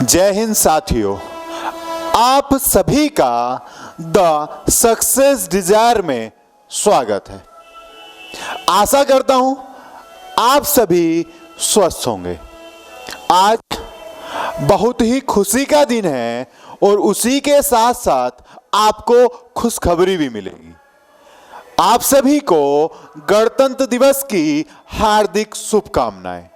जय हिंद साथियों, आप सभी का द सक्सेस डिजायर में स्वागत है। आशा करता हूं आप सभी स्वस्थ होंगे। आज बहुत ही खुशी का दिन है और उसी के साथ साथ आपको खुशखबरी भी मिलेगी। आप सभी को गणतंत्र दिवस की हार्दिक शुभकामनाएं।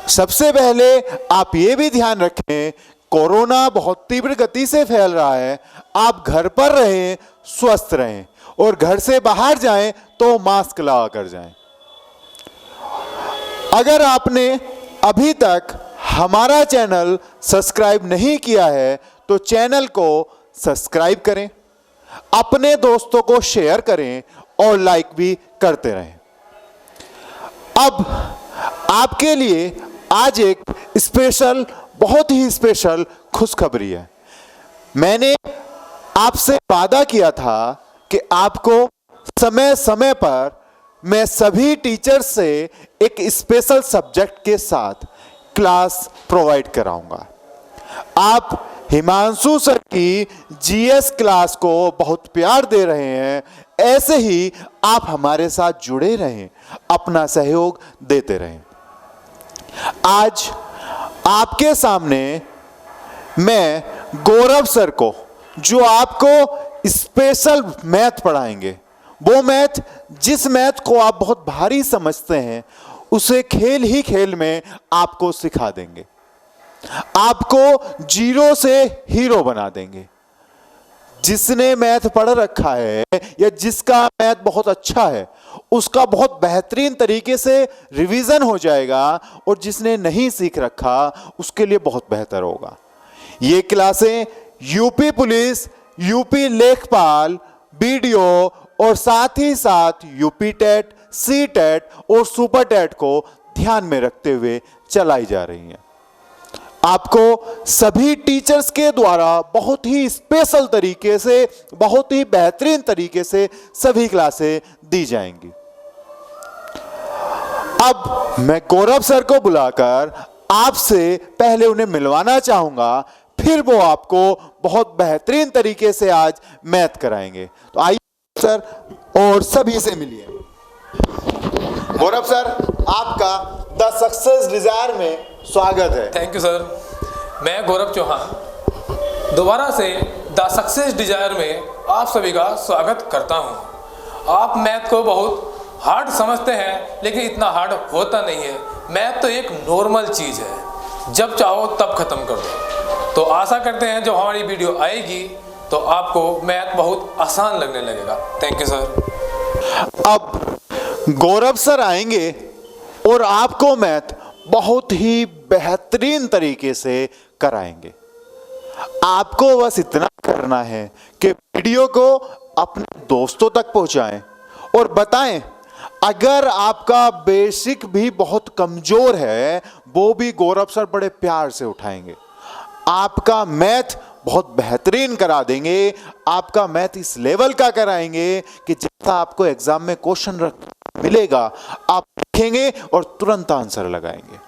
सबसे पहले आप ये भी ध्यान रखें, कोरोना बहुत तीव्र गति से फैल रहा है। आप घर पर रहें, स्वस्थ रहें और घर से बाहर जाएं तो मास्क लगा कर जाएं। अगर आपने अभी तक हमारा चैनल सब्सक्राइब नहीं किया है तो चैनल को सब्सक्राइब करें, अपने दोस्तों को शेयर करें और लाइक भी करते रहें। अब आपके लिए आज एक स्पेशल, बहुत ही स्पेशल खुशखबरी है। मैंने आपसे वादा किया था कि आपको समय समय पर मैं सभी टीचर्स से एक स्पेशल सब्जेक्ट के साथ क्लास प्रोवाइड कराऊंगा। आप हिमांशु सर की जीएस क्लास को बहुत प्यार दे रहे हैं, ऐसे ही आप हमारे साथ जुड़े रहें, अपना सहयोग देते रहें। आज आपके सामने मैं गौरव सर को, जो आपको स्पेशल मैथ पढ़ाएंगे, वो मैथ, जिस मैथ को आप बहुत भारी समझते हैं, उसे खेल ही खेल में आपको सिखा देंगे। आपको जीरो से हीरो बना देंगे। जिसने मैथ पढ़ रखा है या जिसका मैथ बहुत अच्छा है, उसका बहुत बेहतरीन तरीके से रिवीजन हो जाएगा और जिसने नहीं सीख रखा उसके लिए बहुत बेहतर होगा। ये क्लासें यूपी पुलिस, यूपी लेखपाल, बीडीओ और साथ ही साथ यूपी टेट, सी टेट और सुपर टेट को ध्यान में रखते हुए चलाई जा रही हैं। आपको सभी टीचर्स के द्वारा बहुत ही स्पेशल तरीके से, बहुत ही बेहतरीन तरीके से सभी क्लासें दी जाएंगी। अब मैं गौरव सर को बुलाकर आपसे पहले उन्हें मिलवाना चाहूंगा, फिर वो आपको बहुत बेहतरीन तरीके से आज मैथ कराएंगे। तो आइए सर और सभी से मिलिए। गौरव सर, आपका द सक्सेस डिजायर में स्वागत है। Thank you sir. मैं गौरव चौहान दोबारा से द सक्सेस डिजायर में आप सभी का स्वागत करता हूं। आप मैथ को बहुत हार्ड समझते हैं, लेकिन इतना हार्ड होता नहीं है। मैथ तो एक नॉर्मल चीज़ है, जब चाहो तब ख़त्म कर दो। तो आशा करते हैं जब हमारी वीडियो आएगी तो आपको मैथ बहुत आसान लगने लगेगा। Thank you sir. अब गौरव सर आएंगे और आपको मैथ बहुत ही बेहतरीन तरीके से कराएंगे। आपको बस इतना करना है कि वीडियो को अपने दोस्तों तक पहुंचाएं और बताएं। अगर आपका बेसिक भी बहुत कमजोर है, वो भी गौरव सर बड़े प्यार से उठाएंगे। आपका मैथ बहुत बेहतरीन करा देंगे। आपका मैथ इस लेवल का कराएंगे कि जैसा आपको एग्जाम में क्वेश्चन मिलेगा, आप लिखेंगे और तुरंत आंसर लगाएंगे।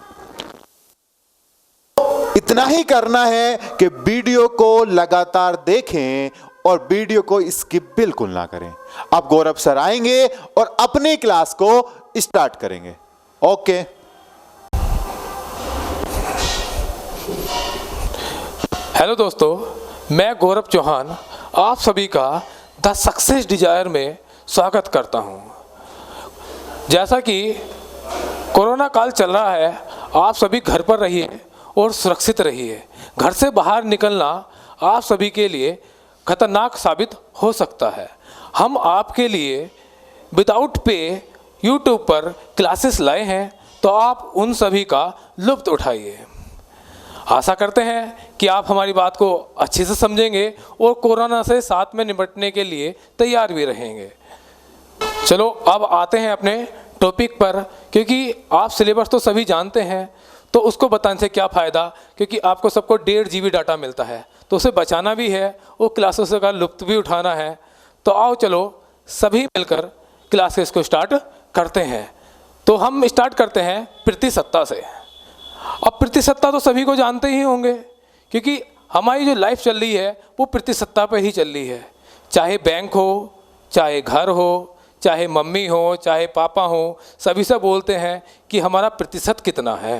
इतना ही करना है कि वीडियो को लगातार देखें और वीडियो को स्किप बिल्कुल ना करें। अब गौरव सर आएंगे और अपनी क्लास को स्टार्ट करेंगे। ओके। हेलो दोस्तों, मैं गौरव चौहान आप सभी का द सक्सेस डिजायर में स्वागत करता हूं। जैसा कि कोरोना काल चल रहा है, आप सभी घर पर रहिए और सुरक्षित रहिए। घर से बाहर निकलना आप सभी के लिए खतरनाक साबित हो सकता है। हम आपके लिए विदाउट पे यूट्यूब पर क्लासेस लाए हैं, तो आप उन सभी का लुत्फ उठाइए। आशा करते हैं कि आप हमारी बात को अच्छे से समझेंगे और कोरोना से साथ में निपटने के लिए तैयार भी रहेंगे। चलो अब आते हैं अपने टॉपिक पर, क्योंकि आप सिलेबस तो सभी जानते हैं, तो उसको बताने से क्या फ़ायदा, क्योंकि आपको सबको 1.5 GB डाटा मिलता है, तो उसे बचाना भी है और क्लासेस का लुत्फ भी उठाना है। तो आओ चलो सभी मिलकर क्लासेस को स्टार्ट करते हैं। तो हम स्टार्ट करते हैं प्रतिशतता से। अब प्रतिशतता तो सभी को जानते ही होंगे, क्योंकि हमारी जो लाइफ चल रही है वो प्रतिशतता पे ही चल रही है। चाहे बैंक हो, चाहे घर हो, चाहे मम्मी हो, चाहे पापा हो, सभी से बोलते हैं कि हमारा प्रतिशत कितना है,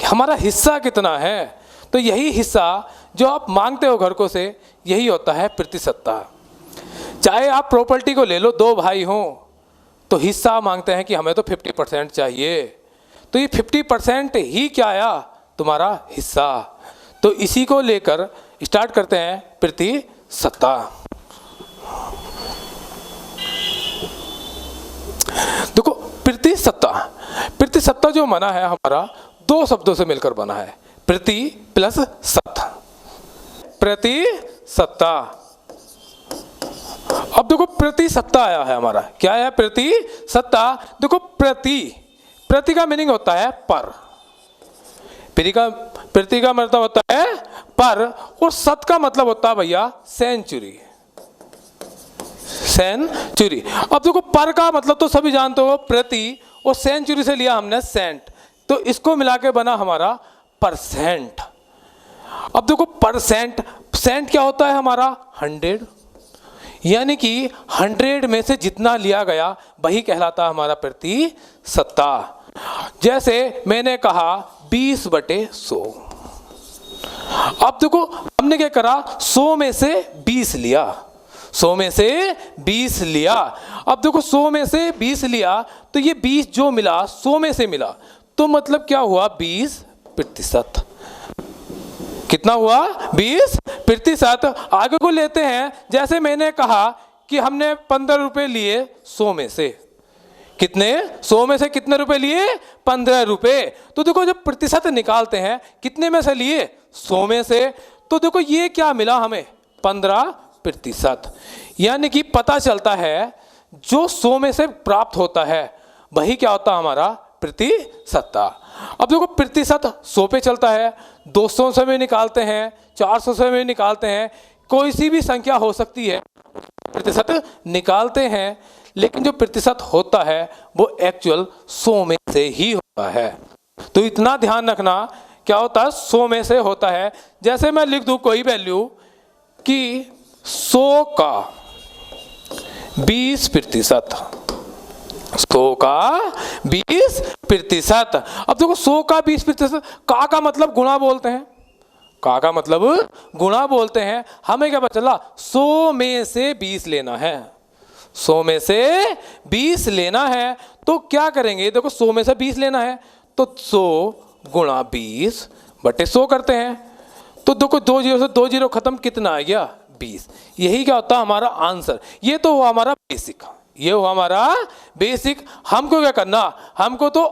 कि हमारा हिस्सा कितना है। तो यही हिस्सा जो आप मांगते हो घर को से, यही होता है प्रतिशतता। चाहे आप प्रॉपर्टी को ले लो, 2 भाई हों तो हिस्सा मांगते हैं कि हमें तो 50% चाहिए। तो ये 50% ही क्या आया, तुम्हारा हिस्सा। तो इसी को लेकर स्टार्ट करते हैं प्रतिशतता। देखो प्रतिशतता जो बना है हमारा 2 शब्दों से मिलकर बना है, प्रति प्लस सत, प्रतिशतता। अब देखो प्रतिशतता आया है हमारा, क्या आया, प्रतिशतता। देखो प्रति का मीनिंग होता है पर, प्रति का मतलब होता है पर, और सत का मतलब होता है भैया सेंचुरी। अब देखो पर का मतलब तो सभी जानते हो प्रति, और सेंचुरी से लिया हमने सेंट, तो इसको मिला के बना हमारा परसेंट। अब देखो सेंट क्या होता है हमारा 100, यानी कि 100 में से जितना लिया गया वही कहलाता है हमारा प्रतिशतता। जैसे मैंने कहा 20/100। अब देखो हमने क्या करा, 100 में से 20 लिया, 100 में से 20 लिया। अब देखो 100 में से 20 लिया तो ये 20 जो मिला 100 में से मिला, तो मतलब क्या हुआ 20%। कितना हुआ 20%। आगे को लेते हैं, जैसे मैंने कहा कि हमने 15 रुपए लिए 100 में से, कितने 100 में से कितने रुपए लिए 15 रुपए। तो देखो जब प्रतिशत निकालते हैं कितने में से लिए 100 में से, तो देखो ये क्या मिला हमें 15%। यानी कि पता चलता है जो 100 में से प्राप्त होता है वही क्या होता है हमारा प्रतिशतता। अब देखो प्रतिशत 100 पे चलता है, 200 से भी निकालते हैं, 400 से भी निकालते हैं, कोई सी भी संख्या हो सकती है प्रतिशत निकालते हैं, लेकिन जो प्रतिशत होता है वो एक्चुअल 100 में से ही होता है। तो इतना ध्यान रखना क्या होता है 100 में से होता है। जैसे मैं लिख दूं कोई वैल्यू कि 100 का 20%, 100 का 20%। अब देखो 100 का 20%, का मतलब गुणा बोलते हैं, का मतलब गुणा बोलते हैं। हमें क्या पता चला 100 में से 20 लेना है, 100 में से 20 लेना है। तो क्या करेंगे, देखो 100 में से 20 लेना है तो 100 गुणा 20/100 करते हैं। तो देखो 2 जीरो से 2 जीरो खत्म, कितना आ गया 20। यही क्या होता है हमारा आंसर। ये तो हुआ हमारा बेसिक, ये हुआ हमारा बेसिक। हमको क्या करना, हमको तो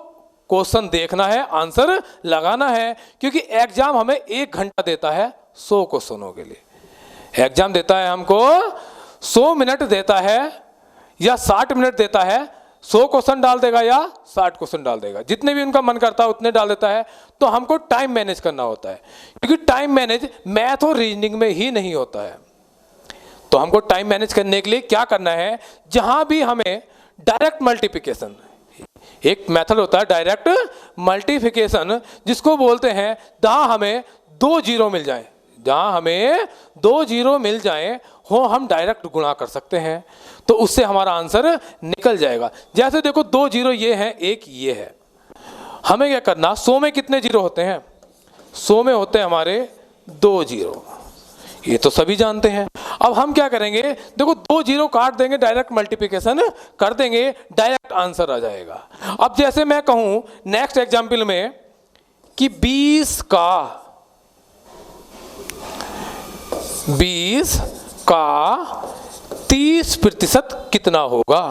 क्वेश्चन देखना है, आंसर लगाना है, क्योंकि एग्जाम हमें 1 घंटा देता है 100 क्वेश्चनों के लिए। एग्जाम देता है हमको 100 मिनट देता है या 60 मिनट देता है, 100 क्वेश्चन डाल देगा या 60 क्वेश्चन डाल देगा, जितने भी उनका मन करता है उतने डाल देता है। तो हमको टाइम मैनेज करना होता है, क्योंकि टाइम मैनेज मैथ और रीजनिंग में ही नहीं होता है। तो हमको टाइम मैनेज करने के लिए क्या करना है, जहां भी हमें डायरेक्ट मल्टीप्लिकेशन, एक मेथड होता है डायरेक्ट मल्टीप्लिकेशन, जिसको बोलते हैं जहां हमें 2 जीरो मिल जाए, जहां हमें 2 जीरो मिल जाए हो, हम डायरेक्ट गुणा कर सकते हैं, तो उससे हमारा आंसर निकल जाएगा। जैसे देखो 2 जीरो ये है, एक ये है। हमें क्या करना, 100 में कितने जीरो होते हैं, 100 में होते हैं हमारे 2 जीरो, ये तो सभी जानते हैं। अब हम क्या करेंगे, देखो 2 जीरो काट देंगे, डायरेक्ट मल्टीप्लिकेशन कर देंगे, डायरेक्ट आंसर आ जाएगा। अब जैसे मैं कहूं नेक्स्ट एग्जाम्पल में कि 20 का 30% कितना होगा,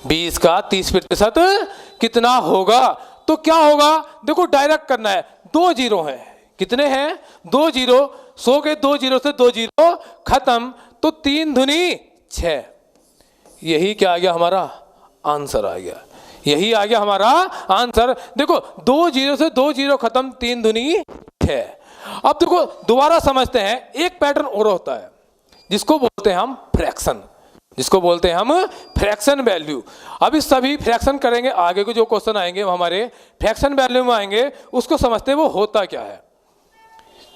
20 का 30% कितना होगा। तो क्या होगा, देखो डायरेक्ट करना है, 2 जीरो हैं, कितने हैं 2 जीरो, 100 के 2 जीरो से 2 जीरो खत्म, तो 3 दूनी 6। यही क्या आ गया हमारा आंसर आ गया, यही आ गया हमारा आंसर। देखो 2 जीरो से 2 जीरो खत्म, 3 दूनी 6। अब देखो दोबारा समझते हैं, एक पैटर्न और होता है जिसको बोलते हैं हम फ्रैक्शन, जिसको बोलते हैं हम फ्रैक्शन वैल्यू। अभी सभी फ्रैक्शन करेंगे, आगे को जो क्वेश्चन आएंगे वो हमारे फ्रैक्शन वैल्यू में आएंगे, उसको समझते हैं वो होता क्या है।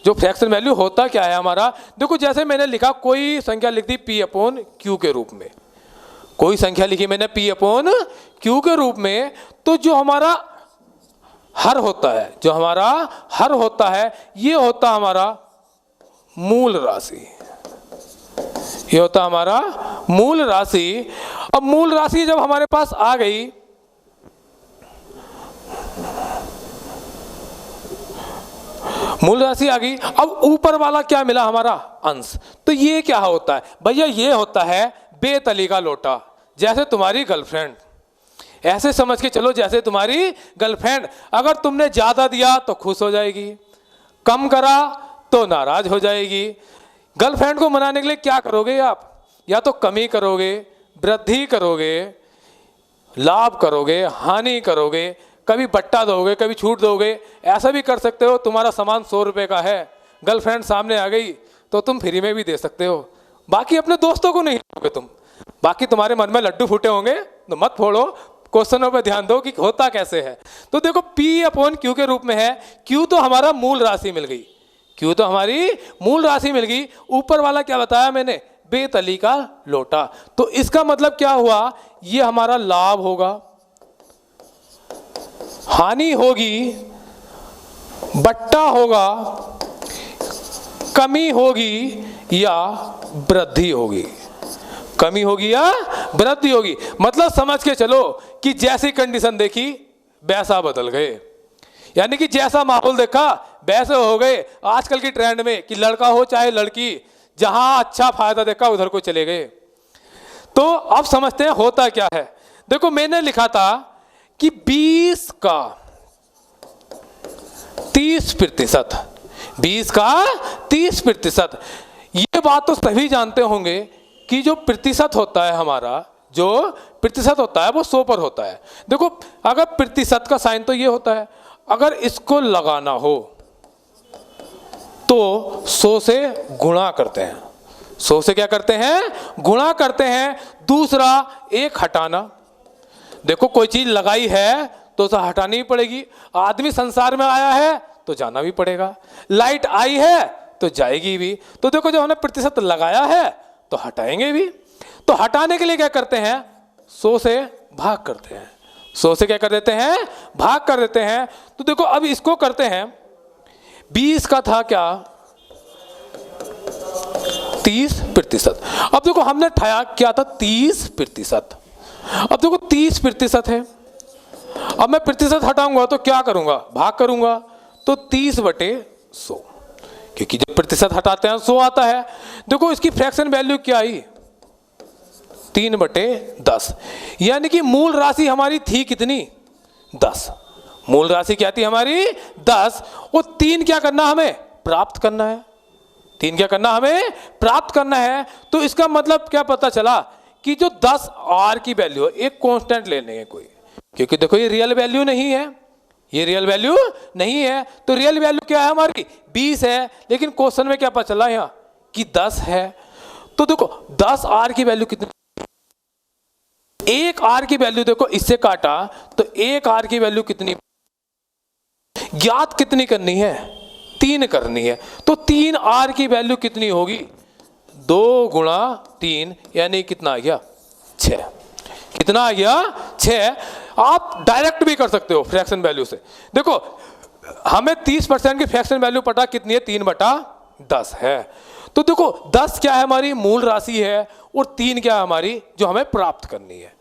जो फ्रैक्शन वैल्यू होता क्या है हमारा, देखो जैसे मैंने लिखा कोई संख्या लिख दी P अपॉन Q के रूप में, कोई संख्या लिखी मैंने P अपॉन Q के रूप में, तो जो हमारा हर होता है, जो हमारा हर होता है, ये होता हमारा मूल राशि, ये होता हमारा मूल राशि। अब मूल राशि जब हमारे पास आ गई, मूल राशि आ गई, अब ऊपर वाला क्या मिला हमारा अंश, तो ये क्या होता है भैया, ये होता है बेतली का लोटा। जैसे तुम्हारी गर्लफ्रेंड, ऐसे समझ के चलो जैसे तुम्हारी गर्लफ्रेंड, अगर तुमने ज्यादा दिया तो खुश हो जाएगी, कम करा तो नाराज हो जाएगी। गर्लफ्रेंड को मनाने के लिए क्या करोगे आप, या तो कमी करोगे, वृद्धि करोगे, लाभ करोगे, हानि करोगे, कभी बट्टा दोगे, कभी छूट दोगे, ऐसा भी कर सकते हो। तुम्हारा सामान 100 रुपये का है, गर्लफ्रेंड सामने आ गई तो तुम फ्री में भी दे सकते हो, बाकी अपने दोस्तों को नहीं दोगे तुम। बाकी तुम्हारे मन में लड्डू फूटे होंगे तो मत फोड़ो, क्वेश्चनों पे ध्यान दो कि होता कैसे है। तो देखो P अपॉन Q के रूप में है, Q तो हमारा मूल राशि मिल गई, Q तो हमारी मूल राशि मिल गई। ऊपर वाला क्या बताया मैंने, बेतली का लोटा। तो इसका मतलब क्या हुआ, ये हमारा लाभ होगा, हानि होगी, बट्टा होगा, कमी होगी या वृद्धि होगी, कमी होगी या वृद्धि होगी। मतलब समझ के चलो कि जैसी कंडीशन देखी वैसा बदल गए, यानी कि जैसा माहौल देखा वैसे हो गए। आजकल की ट्रेंड में कि लड़का हो चाहे लड़की, जहां अच्छा फायदा देखा उधर को चले गए। तो अब समझते हैं होता क्या है। देखो मैंने लिखा था कि 20 का 30%, 20 का 30%, ये बात तो सभी जानते होंगे कि जो प्रतिशत होता है हमारा, जो प्रतिशत होता है वो 100 पर होता है। देखो अगर प्रतिशत का साइन तो ये होता है, अगर इसको लगाना हो तो 100 से गुणा करते हैं, 100 से क्या करते हैं, गुणा करते हैं। दूसरा एक हटाना, देखो कोई चीज लगाई है तो उसे हटानी ही पड़ेगी। आदमी संसार में आया है तो जाना भी पड़ेगा, लाइट आई है तो जाएगी भी। तो देखो जब हमने प्रतिशत लगाया है तो हटाएंगे भी। तो हटाने के लिए क्या करते हैं, 100 से भाग करते हैं, 100 से क्या कर देते हैं, भाग कर देते हैं। तो देखो अब इसको करते हैं, 20 का था क्या 30%। अब देखो हमने ठाया क्या था 30%। अब देखो 30% है, अब मैं प्रतिशत हटाऊंगा तो क्या करूंगा, भाग करूंगा, तो 30/100, क्योंकि जब प्रतिशत हटाते हैं 100 आता है। देखो इसकी फ्रैक्शन वैल्यू क्या आई, 3/10, यानी कि मूल राशि हमारी थी कितनी, 10। मूल राशि क्या थी हमारी 10, और 3 क्या करना हमें, प्राप्त करना है। 3 क्या करना हमें, प्राप्त करना है। तो इसका मतलब क्या पता चला कि जो 10R की वैल्यू है, एक कांस्टेंट ले लेंगे कोई, क्योंकि देखो ये रियल वैल्यू नहीं है, ये रियल वैल्यू नहीं है। तो रियल वैल्यू क्या है हमारी 20 है, लेकिन क्वेश्चन में क्या पता चला यहाँ कि 10 है। तो देखो 10R की वैल्यू कितनी, 1R की वैल्यू देखो इससे काटा तो 1R की वैल्यू कितनी, ज्ञात कितनी करनी है, 3 करनी है। तो 3R की वैल्यू कितनी होगी, 2 गुणा 3, यानी कितना आ गया 6। कितना आ गया 6। आप डायरेक्ट भी कर सकते हो फ्रैक्शन वैल्यू से। देखो हमें 30% की फ्रैक्शन वैल्यू पता कितनी है, 3/10 है। तो देखो 10 क्या है हमारी मूल राशि है, और 3 क्या है हमारी जो हमें प्राप्त करनी है।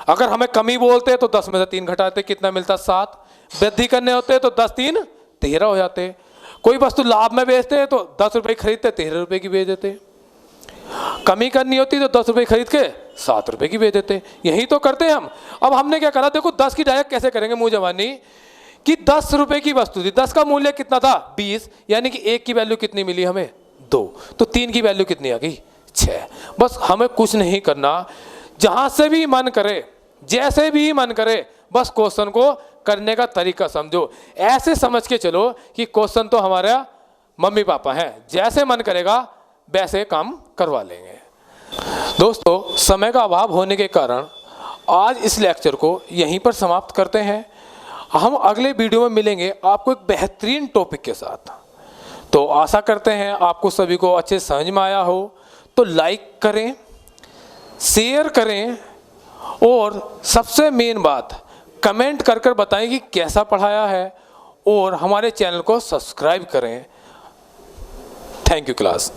अगर हमें कमी बोलते हैं तो 10 में से 3 घटाते, कितना मिलता 7। वृद्धि करने होते हैं तो 10 3 13 हो जाते। कोई वस्तु लाभ में बेचते हैं तो 10 रुपए खरीदते 13 रुपए की बेच देते। कमी करनी होती तो 10 रुपए खरीद के 7 रुपए की बेच देते। यही तो करते हैं हम। अब हमने क्या करा, देखो 10 की डायरेक्ट कैसे करेंगे मुंह जवानी, कि 10 रुपए की वस्तु थी, 10 का मूल्य कितना था 20, यानी कि 1 की वैल्यू कितनी मिली हमें 2, तो 3 की वैल्यू कितनी आ गई 6। बस हमें कुछ नहीं करना, जहां से भी मन करे, जैसे भी मन करे, बस क्वेश्चन को करने का तरीका समझो। ऐसे समझ के चलो कि क्वेश्चन तो हमारा मम्मी पापा हैं, जैसे मन करेगा वैसे काम करवा लेंगे। दोस्तों, समय का अभाव होने के कारण आज इस लेक्चर को यहीं पर समाप्त करते हैं। हम अगले वीडियो में मिलेंगे आपको एक बेहतरीन टॉपिक के साथ। तो आशा करते हैं आपको सभी को अच्छे समझ में आया हो। तो लाइक करें, शेयर करें और सबसे मेन बात, कमेंट कर कर बताएं कि कैसा पढ़ाया है और हमारे चैनल को सब्सक्राइब करें। Thank you class.